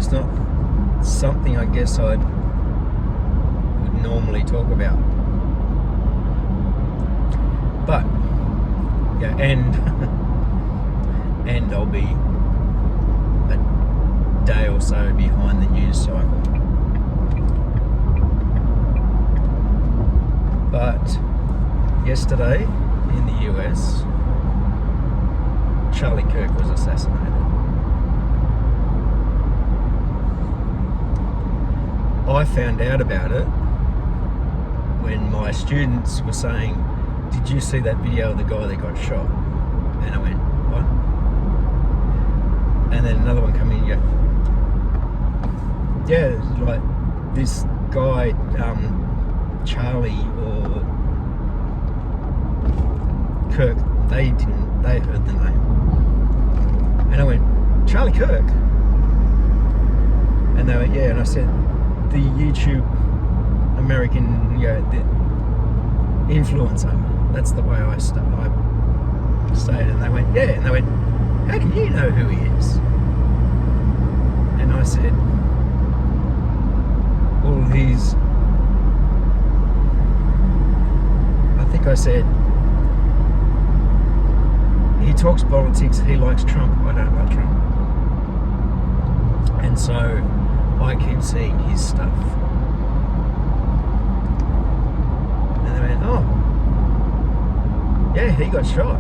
it's not something I guess I would normally talk about. But yeah, and I'll be a day or so behind the news cycle. But yesterday in the US, Charlie Kirk was assassinated. I found out about it when my students were saying, "Did you see that video of the guy that got shot?" And I went, "What?" And then another one come in, yeah, like this guy, Charlie or Kirk, they heard the name. And I went, "Charlie Kirk?" And they went, "Yeah." And I said, "The YouTube American, the influencer." That's the way I say it. And they went, "Yeah." And they went, "How do you know who he is?" And I said, "Well, I think I said, he talks politics, he likes Trump, I don't like Trump. And so I keep seeing his stuff." And they went, "Oh, yeah, he got shot."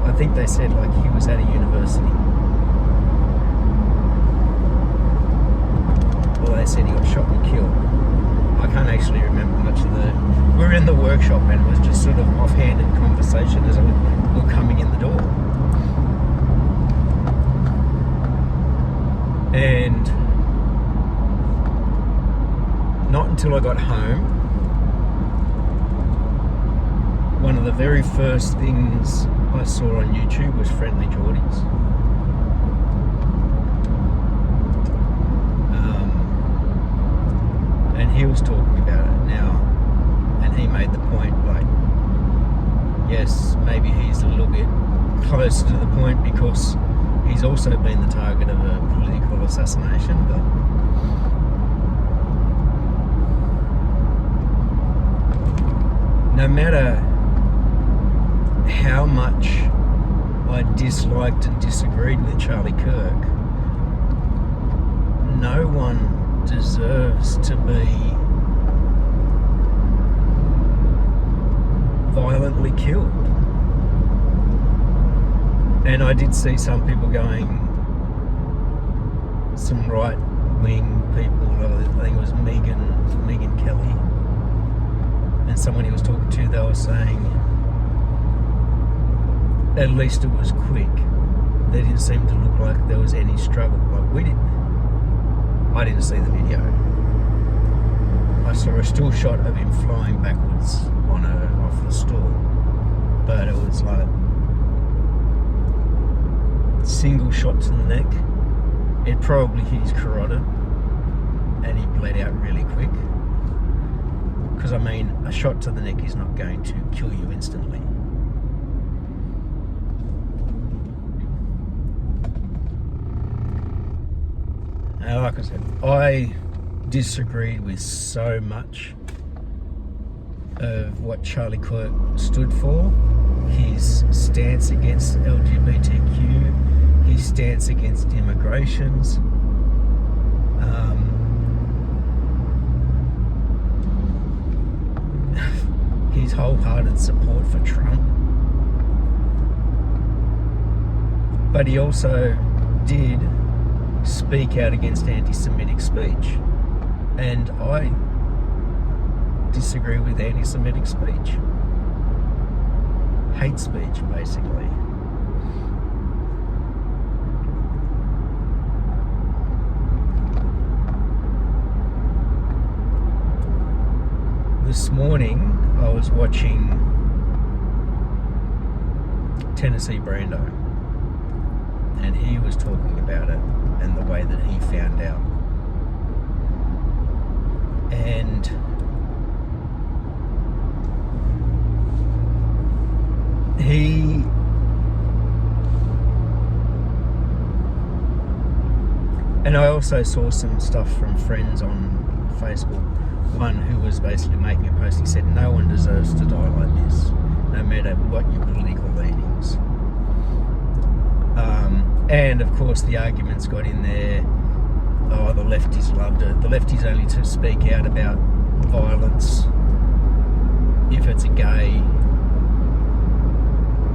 I think they said like he was at a university. Well, they said he got shot and killed. I can't actually remember much of we were in the workshop and it was just sort of offhanded conversation as we were coming in the door. And not until I got home, one of the very first things I saw on YouTube was Friendly Geordies. And he was talking about it now, and he made the point, like, yes, maybe he's a little bit closer to the point because he's also been the target of a political assassination, but no matter how much I disliked and disagreed with Charlie Kirk, no one deserves to be violently killed. And I did see some people going, some right-wing people, I think it was Megan Kelly, and someone he was talking to, they were saying, at least it was quick. They didn't seem to look like there was any struggle. Like I didn't see the video. I saw a still shot of him flying backwards off the stool, but it was like single shot to the neck. It probably hit his carotid, and he bled out really quick. Because I mean, a shot to the neck is not going to kill you instantly. And like I said, I disagreed with so much of what Charlie Kirk stood for. His stance against LGBTQ, his stance against immigrations, his wholehearted support for Trump. But he also did speak out against anti-Semitic speech, and I disagree with anti-Semitic speech. Hate speech, basically. This morning I was watching Tennessee Brando, and he was talking about it and the way that he found out. And I also saw some stuff from friends on Facebook. One who was basically making a post. He said, no one deserves to die like this, no matter what your political leanings. And of course the arguments got in there, oh, the lefties loved it. The lefties only to speak out about violence if it's a gay.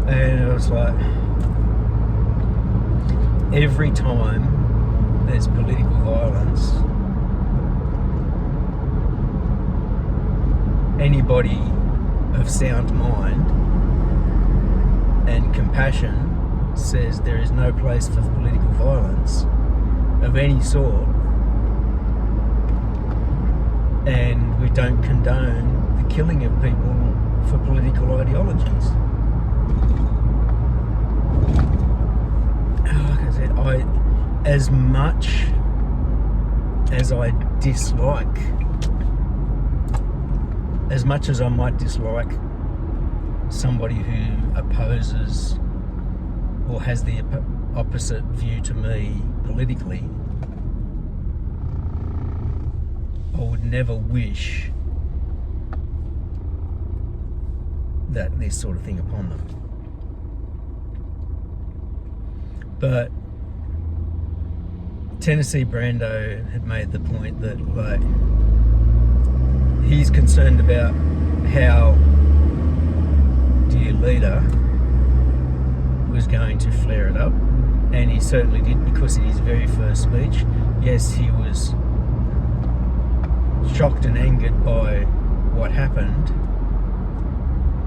And it was like, every time there's political violence, anybody of sound mind and compassion says there is no place for political violence of any sort, and we don't condone the killing of people for political ideologies. Like I said, as much as I might dislike somebody who opposes or has the opposite view to me politically, I would never wish this sort of thing upon them. But Tennessee Brando had made the point that, like, he's concerned about how dear leader was going to flare it up, and he certainly did, because in his very first speech, yes, he was shocked and angered by what happened,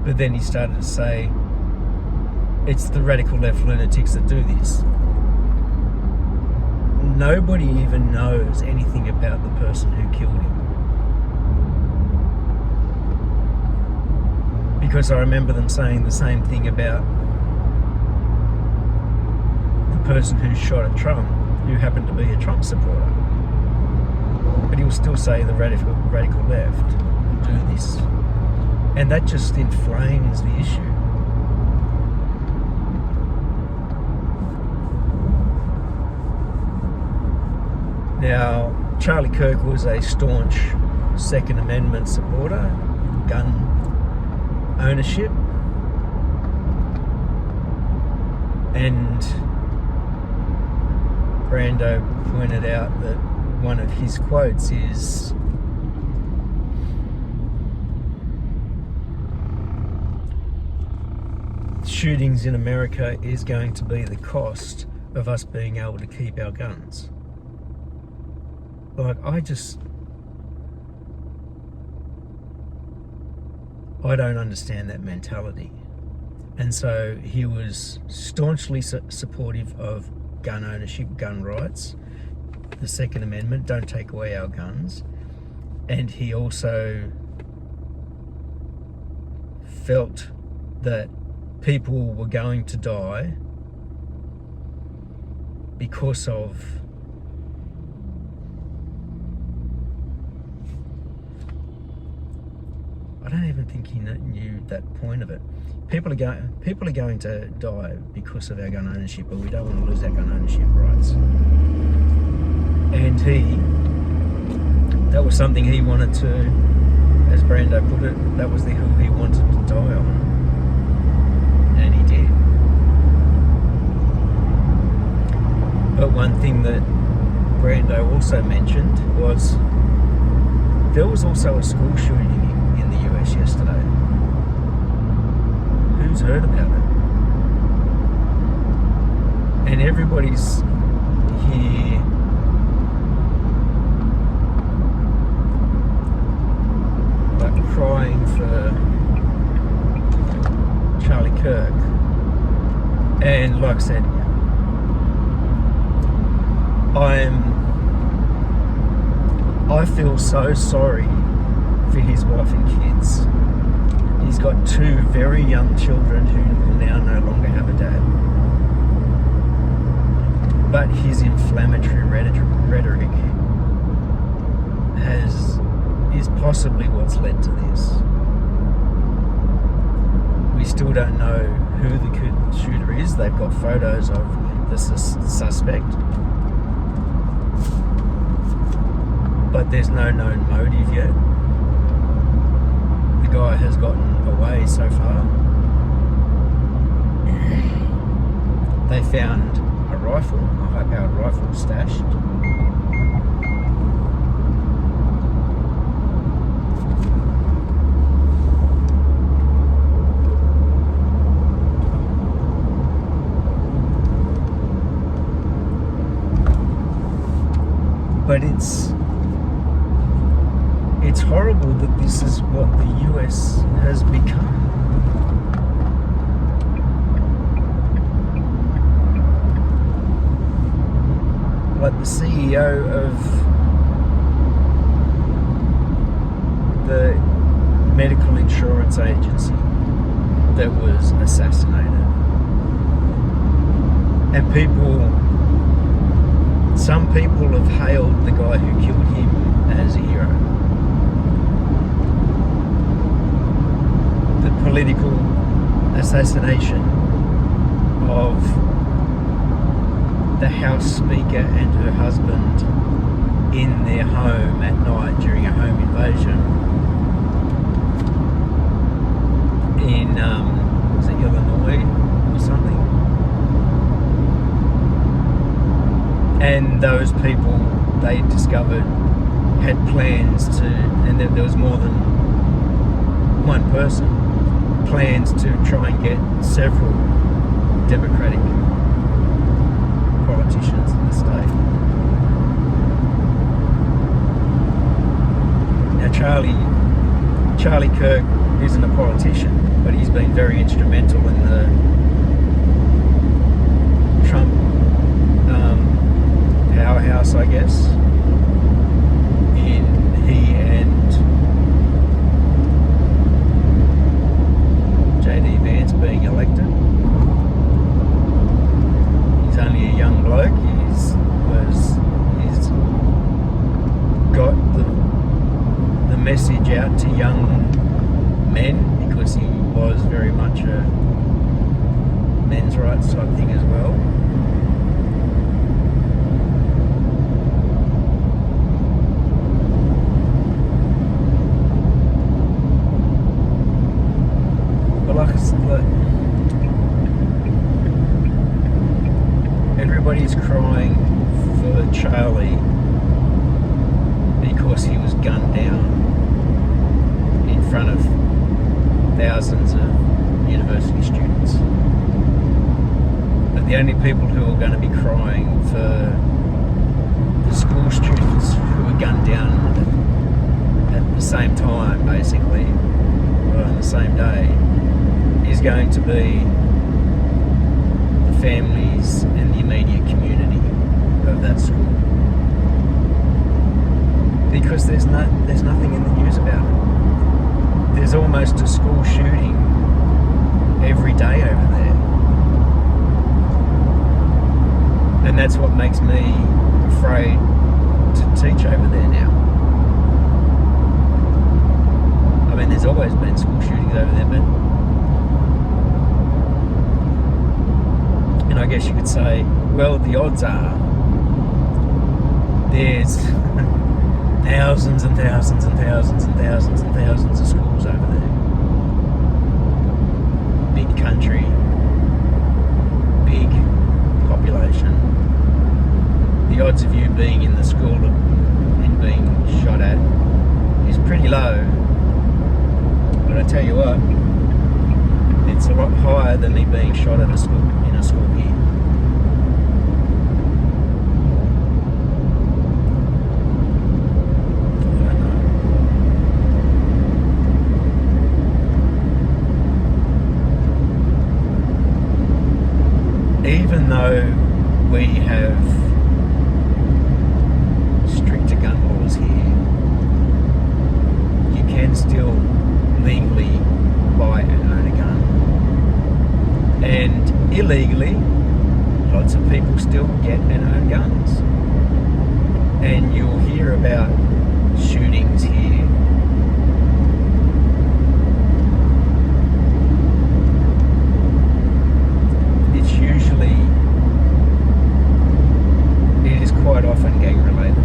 but then he started to say, it's the radical left lunatics that do this. Nobody even knows anything about the person who killed him. Because I remember them saying the same thing about the person who shot at Trump, who happened to be a Trump supporter. But he will still say the radical left do this. And that just inflames the issue. Now, Charlie Kirk was a staunch Second Amendment supporter, gun ownership, and Brando pointed out that one of his quotes is, shootings in America is going to be the cost of us being able to keep our guns. Like, I don't understand that mentality. And so he was staunchly supportive of gun ownership, gun rights, the Second Amendment, don't take away our guns. And he also felt that people were going to die because of I don't even think he knew that point of it. People are going to die because of our gun ownership, but we don't want to lose our gun ownership rights. And that was something he wanted to, as Brando put it, that was the hill he wanted to die on. And he did. But one thing that Brando also mentioned was there was also a school shooting in the US yesterday. Who's heard about it? And everybody's here like crying for Charlie Kirk. And like I said, I feel so sorry for his wife and kids. He's got two very young children who will now no longer have a dad. But his inflammatory rhetoric is possibly what's led to this. We still don't know who the shooter is. They've got photos of the suspect. but there's no known motive yet. The guy has gotten away so far. They found a rifle, a high-powered rifle stashed. But it's horrible that this is what the US has become. Like the CEO of the medical insurance agency that was assassinated. And some people have hailed the guy who killed him as a hero. The political assassination of the House Speaker and her husband in their home at night during a home invasion in, was it Illinois or something? And those people, they discovered, had plans to, and there was more than one person, plans to try and get several Democratic politicians in the state. Now Charlie Kirk isn't a politician, but he's been very instrumental in the Trump powerhouse, I guess, in he and J.D. Vance being elected. He's only a young bloke. He's got the message out to young men, because he was very much a men's rights type thing as well. Everybody's crying for Charlie because he was gunned down in front of thousands of university students. But the only people who are going to be crying for the school students who were gunned down at the same time, basically, or on the same day, is going to be the families and the immediate community of that school. Because there's nothing in the news about it. There's almost a school shooting every day over there. And that's what makes me afraid to teach over there now. I mean, there's always been school shootings over there, but I guess you could say, well, the odds are there's thousands and thousands and thousands and thousands and thousands of schools over there. Big country, big population. The odds of you being in the school and being shot at is pretty low. But I tell you what, it's a lot higher than me being shot at a school, in a school here. Even though we have stricter gun laws here, you can still legally buy and own a gun. And illegally, lots of people still get and own guns. And you'll hear about shootings here. It is quite often gang related.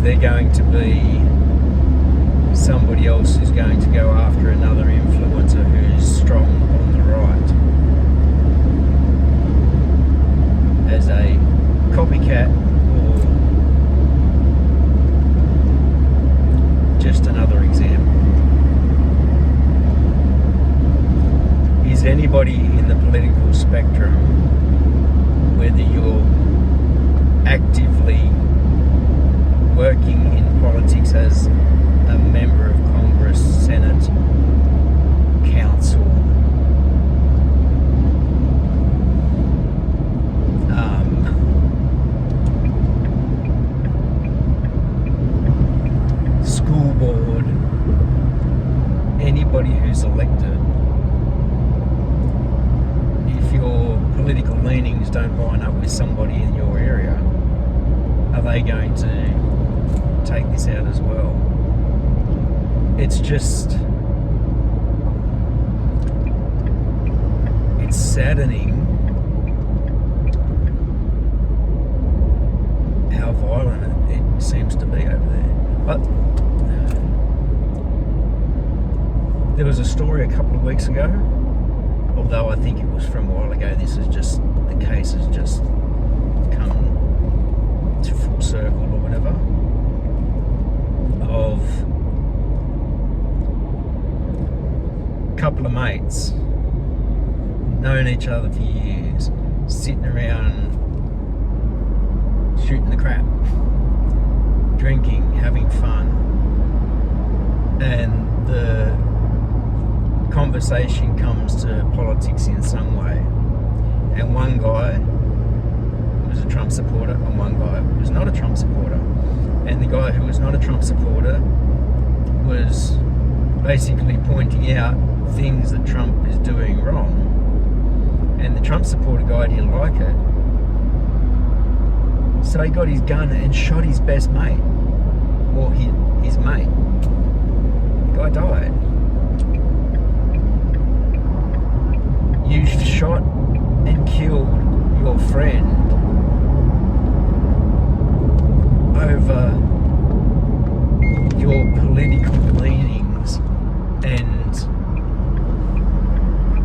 they're going to be somebody else who's going to go after another influencer who's strong on the right as a copycat or just another example. Is anybody in the political spectrum, whether you're actively working in politics as a member of Congress, Senate, Council, school board, anybody who's elected, if your political leanings don't line up with somebody in your area, are they going to take this out as well? It's just, it's saddening how violent it seems to be over there. But there was a story a couple of weeks ago, although I think it was from a while ago. This is just, the case has just come to full circle or whatever, of a couple of mates, known each other for years, sitting around shooting the crap, drinking, having fun, and the conversation comes to politics in some way, and one guy was a Trump supporter and one guy was not a Trump supporter, and the guy who was not a Trump supporter was basically pointing out things that Trump is doing wrong, and the Trump supporter guy didn't like it, so he got his gun and shot his best mate, or his mate. The guy died. You shot and killed your friend over your political leanings and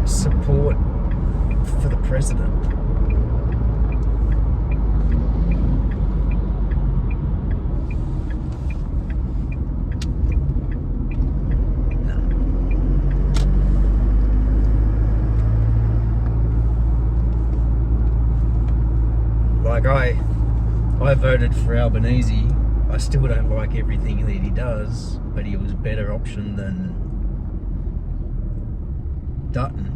support for the president. Like I voted for Albanese. I still don't like everything that he does, but he was a better option than Dutton,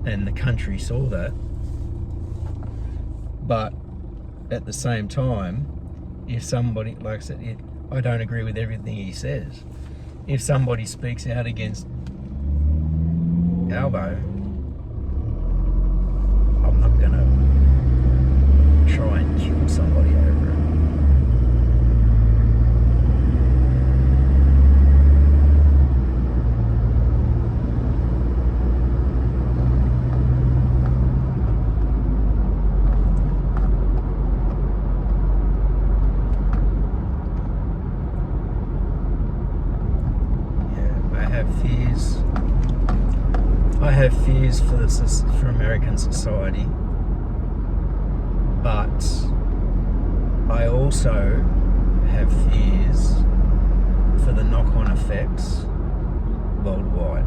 and the country saw that. But at the same time, if somebody, like I said, I don't agree with everything he says. If somebody speaks out against Albo, I'm not gonna try and kill somebody over it. I have fears for American society, but I also have fears for the knock-on effects worldwide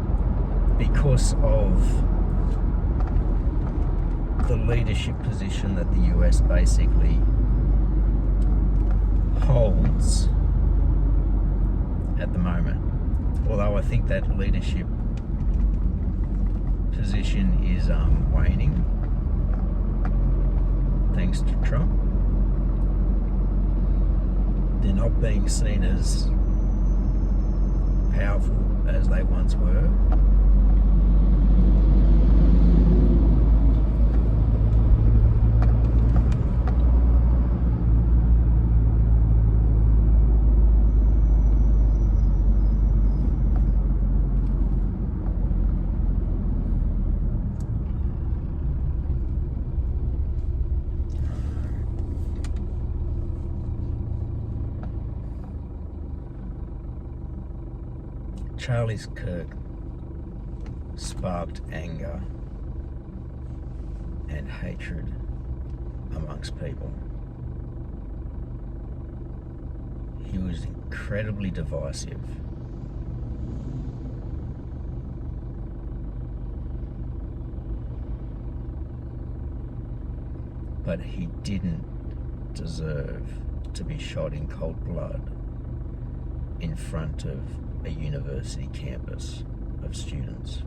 because of the leadership position that the US basically holds at the moment. Although I think that leadership position is waning thanks to Trump. They're not being seen as powerful as they once were. Charlie Kirk sparked anger and hatred amongst people. He was incredibly divisive. But he didn't deserve to be shot in cold blood in front of a university campus of students.